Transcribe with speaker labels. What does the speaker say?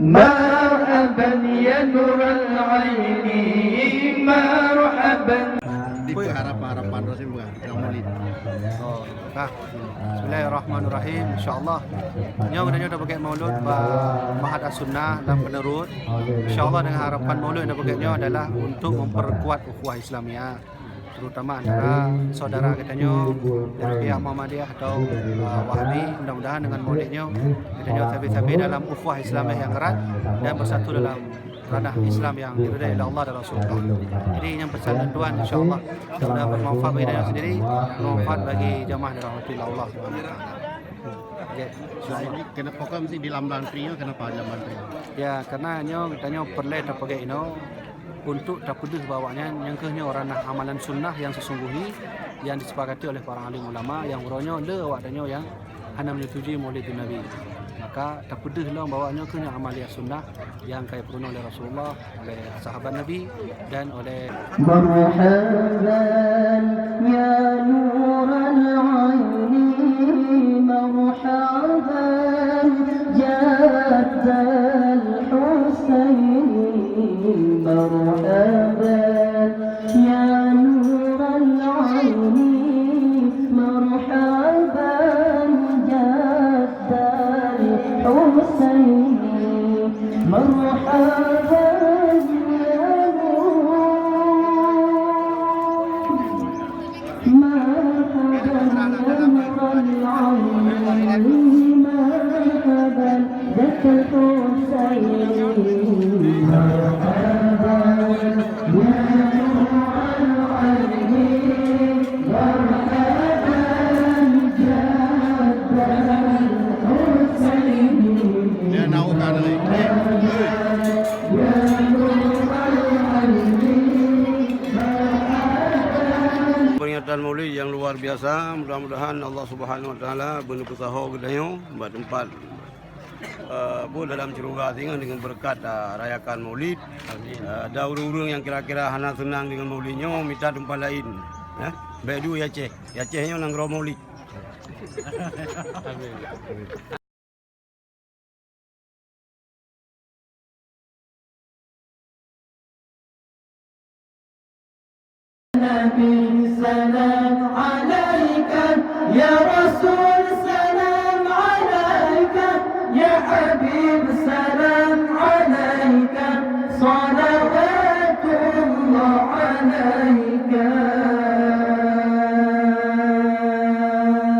Speaker 1: مرحبا يا نور العين مرحبا.
Speaker 2: Apa harapan Rasul dengan Maulid?
Speaker 3: Bismillahirrahmanirrahim. InsyaAllah Nyo dah pakai maulud Mahat as-sunnah dan penerus. InsyaAllah dengan harapan maulud yang pakainya adalah untuk memperkuat ukhuwah Islamiah, terutama antara saudara katanya dari pihak Muhammadiyah atau Wahabi. Mudah-mudahan dengan maulidnya katanya sabit-sabit dalam ukhuwah Islamiah yang erat dan bersatu dalam ranah Islam yang diridai oleh Allah dan Rasulullah. Jadi yang pesan tuan insya-Allah sudah bermanfaat bagi diri sendiri, bermanfaat bagi jamaah dirahmati Allah Subhanahu wa taala.
Speaker 2: Nah, ini kenapa kau mesti di Lambang Trio? Kenapa Lambang Trio?
Speaker 3: Ya, karena nyo katanya perlu terpakai ino untuk terpedus bawanya yang kehnya ranah amalan sunnah yang sesungguhnya yang disepakati oleh para alim ulama yang uronyo le wadanya yang hanya menyetujui maulid Nabi. Maka terpedus lah bawanya kehnya amaliyah sunnah yang kaya pernah oleh Rasulullah, oleh sahabat Nabi dan oleh
Speaker 1: مرحبا يا نور العين مرحبا جد الحسين مرحبا يا نور العين مرحبا جد الحسين مرحبا
Speaker 2: Dia naukan lagi. Peringatan Maulid yang luar biasa. Mudah-mudahan Allah Subhanahu Wa Taala benukusaho gedayo buat tempat dalam cerugah dengan berkat rayakan Maulid. Ada urung-urung yang kira-kira hana senang dengan Maulidnya minta tempat lain. Baik dulu ya Ceh. Ya Cehnya nang ro Maulid.
Speaker 1: نبي سلام عليك يا رسول سلام عليك يا حبيب سلام عليك صلوات الله عليك